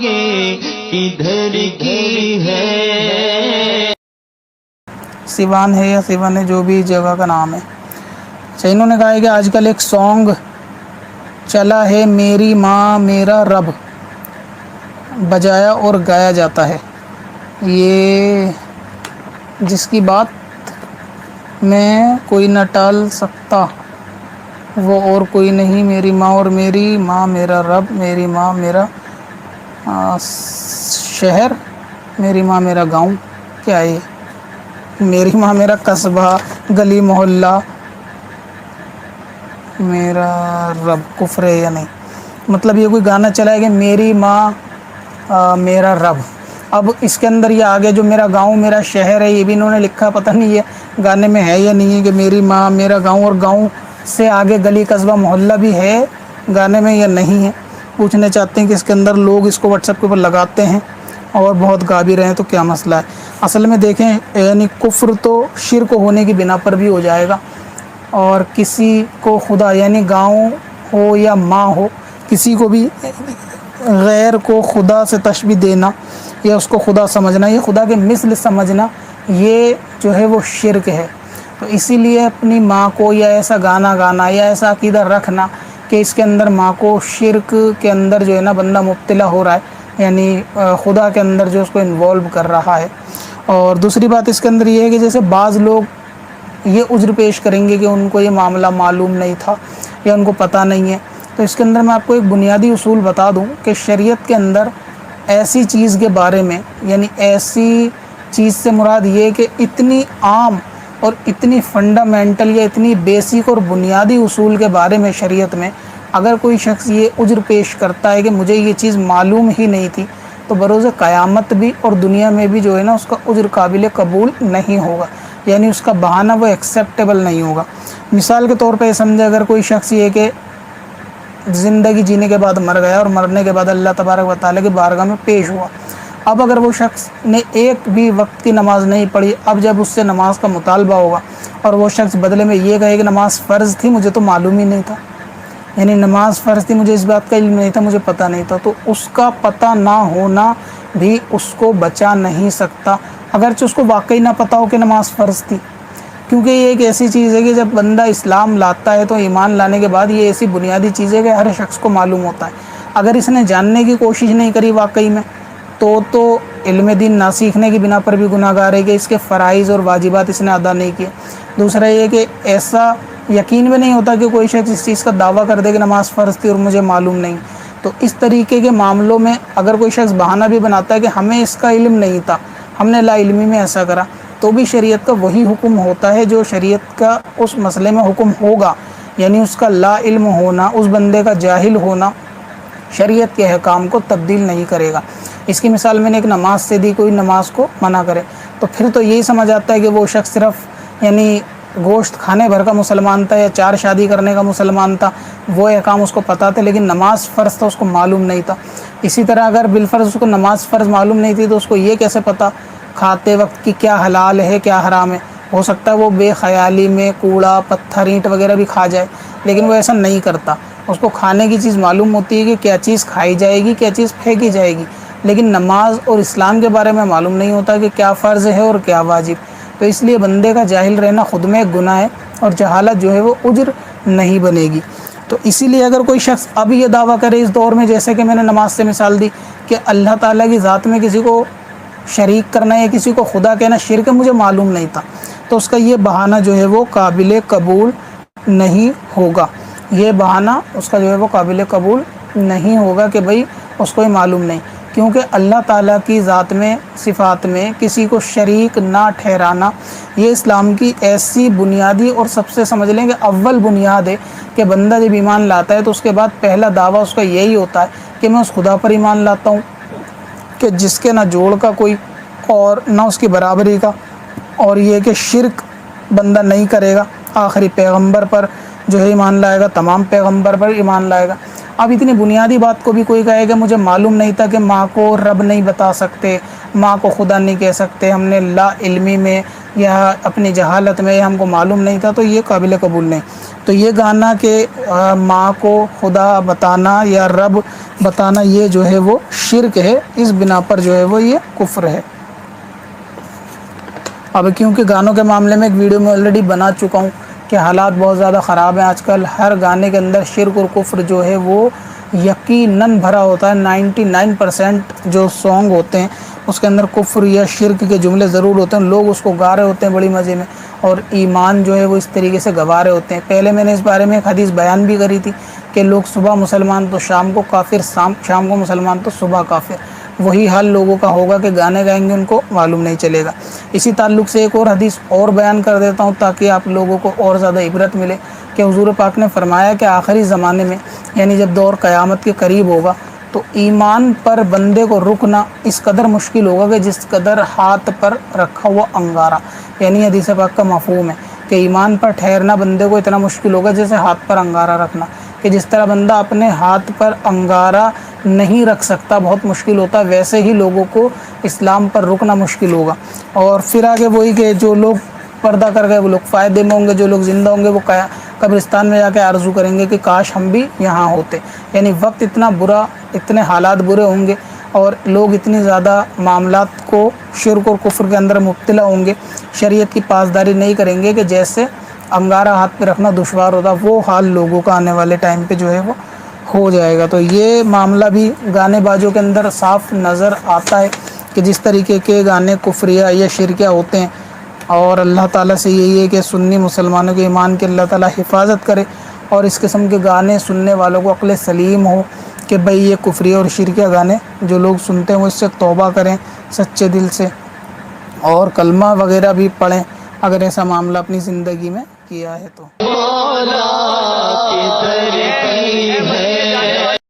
یہ کدھر کی ہے. سیوان ہے یا سیون ہے، جو بھی جگہ کا نام ہے. اچھا، انہوں نے کہا ہے کہ آج کل ایک سانگ چلا ہے، میری ماں میرا رب، بجایا اور گایا جاتا ہے. یہ جس کی بات میں کوئی نہ ٹال سکتا وہ اور کوئی نہیں، میری ماں اور میری ماں میرا رب، میری ماں میرا شہر، میری ماں میرا گاؤں. کیا ہے یہ؟ میری ماں میرا قصبہ، گلی محلہ، میرا رب کفر ہے یا نہیں؟ مطلب یہ کوئی گانا چلا ہے کہ میری ماں میرا رب. اب اس کے اندر یہ آگے جو میرا گاؤں میرا شہر ہے، یہ بھی انہوں نے لکھا، پتہ نہیں یہ گانے میں ہے یا نہیں ہے کہ میری ماں میرا گاؤں، اور گاؤں سے آگے گلی قصبہ محلہ بھی ہے گانے میں یا نہیں ہے. پوچھنا چاہتے ہیں کہ اس کے اندر لوگ اس کو واٹس ایپ کے اوپر لگاتے ہیں اور بہت گا بھی رہے ہیں، تو کیا مسئلہ ہے؟ اصل میں دیکھیں، یعنی کفر تو شرک ہونے کی بنا پر بھی ہو جائے گا، اور کسی کو خدا یعنی گاؤں ہو یا ماں ہو، کسی کو بھی غیر کو خدا سے تشبیہ دینا یا اس کو خدا سمجھنا یا خدا کے مثل سمجھنا، یہ جو ہے وہ شرک ہے. تو اسی لیے اپنی ماں کو یا ایسا گانا گانا یا ایسا عقیدہ رکھنا کہ اس کے اندر ماں کو شرک کے اندر جو ہے نا بندہ مبتلا ہو رہا ہے، یعنی خدا کے اندر جو اس کو انوالو کر رہا ہے. اور دوسری بات اس کے اندر یہ ہے کہ جیسے بعض لوگ یہ عذر پیش کریں گے کہ ان کو یہ معاملہ معلوم نہیں تھا یا ان کو پتہ نہیں ہے. تو اس کے اندر میں آپ کو ایک بنیادی اصول بتا دوں کہ شریعت کے اندر ایسی چیز کے بارے میں، یعنی ایسی چیز سے مراد یہ کہ اتنی عام اور اتنی فنڈامنٹل یا اتنی بیسک اور بنیادی اصول کے بارے میں شریعت میں اگر کوئی شخص یہ عذر پیش کرتا ہے کہ مجھے یہ چیز معلوم ہی نہیں تھی، تو بروز قیامت بھی اور دنیا میں بھی جو ہے نا اس کا عذر قابل قبول نہیں ہوگا، یعنی اس کا بہانہ وہ ایکسیپٹیبل نہیں ہوگا. مثال کے طور پہ یہ سمجھے، اگر کوئی شخص یہ کہ زندگی جینے کے بعد مر گیا اور مرنے کے بعد اللہ تبارک و تعالیٰ کی بارگاہ میں پیش ہوا، اب اگر وہ شخص نے ایک بھی وقت کی نماز نہیں پڑھی، اب جب اس سے نماز کا مطالبہ ہوگا اور وہ شخص بدلے میں یہ کہے کہ نماز فرض تھی، مجھے تو معلوم ہی نہیں تھا، یعنی نماز فرض تھی، مجھے اس بات کا علم نہیں تھا، مجھے پتہ نہیں تھا، تو اس کا پتہ نہ ہونا بھی اس کو بچا نہیں سکتا، اگرچہ اس کو واقعی نہ پتہ ہو کہ نماز فرض تھی. کیونکہ یہ ایک ایسی چیز ہے کہ جب بندہ اسلام لاتا ہے تو ایمان لانے کے بعد یہ ایسی بنیادی چیز ہے کہ ہر شخص کو معلوم ہوتا ہے. اگر اس نے جاننے کی کوشش نہیں کری واقعی میں، تو علم دین نہ سیکھنے کی بنا پر بھی گناہ گار ہے کہ اس کے فرائض اور واجبات اس نے ادا نہیں کیے. دوسرا یہ کہ ایسا یقین بھی نہیں ہوتا کہ کوئی شخص اس چیز کا دعویٰ کر دے کہ نماز فرض تھی اور مجھے معلوم نہیں. تو اس طریقے کے معاملوں میں اگر کوئی شخص بہانہ بھی بناتا ہے کہ ہمیں اس کا علم نہیں تھا، ہم نے لا علمی میں ایسا کرا، تو بھی شریعت کا وہی حکم ہوتا ہے جو شریعت کا اس مسئلے میں حکم ہوگا، یعنی اس کا لا علم ہونا، اس بندے کا جاہل ہونا شریعت کے احکام کو تبدیل نہیں کرے گا. اس کی مثال میں نے ایک نماز سے دی، کوئی نماز کو منع کرے تو پھر تو یہی سمجھ آتا ہے کہ وہ شخص صرف یعنی گوشت کھانے بھر کا مسلمان تھا یا 4 شادی کرنے کا مسلمان تھا، وہ احکام اس کو پتہ تھے، لیکن نماز فرض تھا اس کو معلوم نہیں تھا. اسی طرح اگر بالفرض اس کو نماز فرض معلوم نہیں تھی تو اس کو یہ کیسے پتہ کھاتے وقت کہ کیا حلال ہے کیا حرام ہے؟ ہو سکتا ہے وہ بے خیالی میں کوڑا پتھر اینٹ وغیرہ بھی کھا جائے، لیکن وہ ایسا نہیں کرتا. اس کو کھانے کی چیز معلوم ہوتی ہے کہ کیا چیز کھائی جائے گی کیا چیز پھینکی جائے گی، لیکن نماز اور اسلام کے بارے میں معلوم نہیں ہوتا کہ کیا فرض ہے اور کیا واجب. تو اس لیے بندے کا جاہل رہنا خود میں ایک گناہ ہے، اور جہالت جو ہے وہ عذر نہیں بنے گی. تو اسی لیے اگر کوئی شخص اب یہ دعویٰ کرے اس دور میں، جیسے کہ میں نے نماز سے مثال دی کہ اللہ تعالیٰ کی ذات میں کسی کو شریک کرنا یا کسی کو خدا کہنا شرک ہے، مجھے معلوم نہیں تھا، تو اس کا یہ بہانہ جو ہے وہ قابل قبول نہیں ہوگا. یہ بہانہ اس کا جو ہے وہ قابل قبول نہیں ہوگا کہ بھئی اس کو یہ معلوم نہیں، کیونکہ اللہ تعالیٰ کی ذات میں صفات میں کسی کو شریک نہ ٹھہرانا یہ اسلام کی ایسی بنیادی اور سب سے سمجھ لیں کہ اول بنیاد ہے کہ بندہ جب ایمان لاتا ہے تو اس کے بعد پہلا دعویٰ اس کا یہی ہوتا ہے کہ میں اس خدا پر ایمان لاتا ہوں کہ جس کے نہ جوڑ کا کوئی اور نہ اس کی برابری کا، اور یہ کہ شرک بندہ نہیں کرے گا، آخری پیغمبر پر جو ہے ایمان لائے گا، تمام پیغمبر پر ایمان لائے گا. اب اتنی بنیادی بات کو بھی کوئی کہے کہ مجھے معلوم نہیں تھا کہ ماں کو رب نہیں بتا سکتے، ماں کو خدا نہیں کہہ سکتے، ہم نے لا علمی میں یا اپنی جہالت میں ہم کو معلوم نہیں تھا، تو یہ قابل قبول نہیں۔ تو یہ گانا کہ ماں کو خدا بتانا یا رب بتانا، یہ جو ہے وہ شرک ہے، اس بنا پر جو ہے وہ یہ کفر ہے۔ اب کیونکہ گانوں کے معاملے میں ایک ویڈیو میں آلریڈی بنا چکا ہوں کہ حالات بہت زیادہ خراب ہیں آج کل، ہر گانے کے اندر شرک اور کفر جو ہے وہ یقیناً بھرا ہوتا ہے۔ 99% جو سانگ ہوتے ہیں اس کے اندر کفر یا شرک کے جملے ضرور ہوتے ہیں، لوگ اس کو گا رہے ہوتے ہیں بڑی مزے میں، اور ایمان جو ہے وہ اس طریقے سے گوا رہے ہوتے ہیں۔ پہلے میں نے اس بارے میں ایک حدیث بیان بھی کری تھی کہ لوگ صبح مسلمان تو شام کو کافر، شام کو مسلمان تو صبح کافر۔ وہی حال لوگوں کا ہوگا کہ گانے گائیں گے ان کو معلوم نہیں چلے گا۔ اسی تعلق سے ایک اور حدیث اور بیان کر دیتا ہوں تاکہ آپ لوگوں کو اور زیادہ عبرت ملے کہ حضور پاک نے فرمایا کہ آخری زمانے میں، یعنی جب دور قیامت کے قریب ہوگا، تو ایمان پر بندے کو رکنا اس قدر مشکل ہوگا کہ جس قدر ہاتھ پر رکھا ہوا انگارہ، یعنی حدیث پاک کا مفہوم ہے کہ ایمان پر ٹھہرنا بندے کو اتنا مشکل ہوگا جیسے ہاتھ پر انگارہ رکھنا، کہ جس طرح بندہ اپنے ہاتھ پر انگارہ نہیں رکھ سکتا، بہت مشکل ہوتا ہے، ویسے ہی لوگوں کو اسلام پر رکنا مشکل ہوگا۔ اور پھر آگے وہی کہ جو لوگ پردہ کر گئے وہ لوگ فائدے میں ہوں گے، جو لوگ زندہ ہوں گے وہ قبرستان میں جا کے آرزو کریں گے کہ کاش ہم بھی یہاں ہوتے۔ یعنی وقت اتنا برا، اتنے حالات برے ہوں گے اور لوگ اتنی زیادہ معاملات کو شرک اور کفر کے اندر مبتلا ہوں گے، شریعت کی پاسداری نہیں کریں گے کہ جیسے انگارہ ہاتھ پہ رکھنا دشوار ہوتا، وہ حال لوگوں کا آنے والے ٹائم پہ جو ہے وہ ہو جائے گا۔ تو یہ معاملہ بھی گانے بازوں کے اندر صاف نظر آتا ہے کہ جس طریقے کے گانے کفریہ یا شرکیہ ہوتے ہیں، اور اللہ تعالیٰ سے یہی ہے کہ سنی مسلمانوں کے ایمان کی اللہ تعالیٰ حفاظت کرے، اور اس قسم کے گانے سننے والوں کو عقل سلیم ہو کہ بھئی یہ کفریہ اور شرکیہ گانے جو لوگ سنتے ہیں وہ اس سے توبہ کریں سچے دل سے، اور کلمہ وغیرہ بھی پڑھیں اگر ایسا معاملہ اپنی زندگی میں کیا ہے تو۔ مولا کے در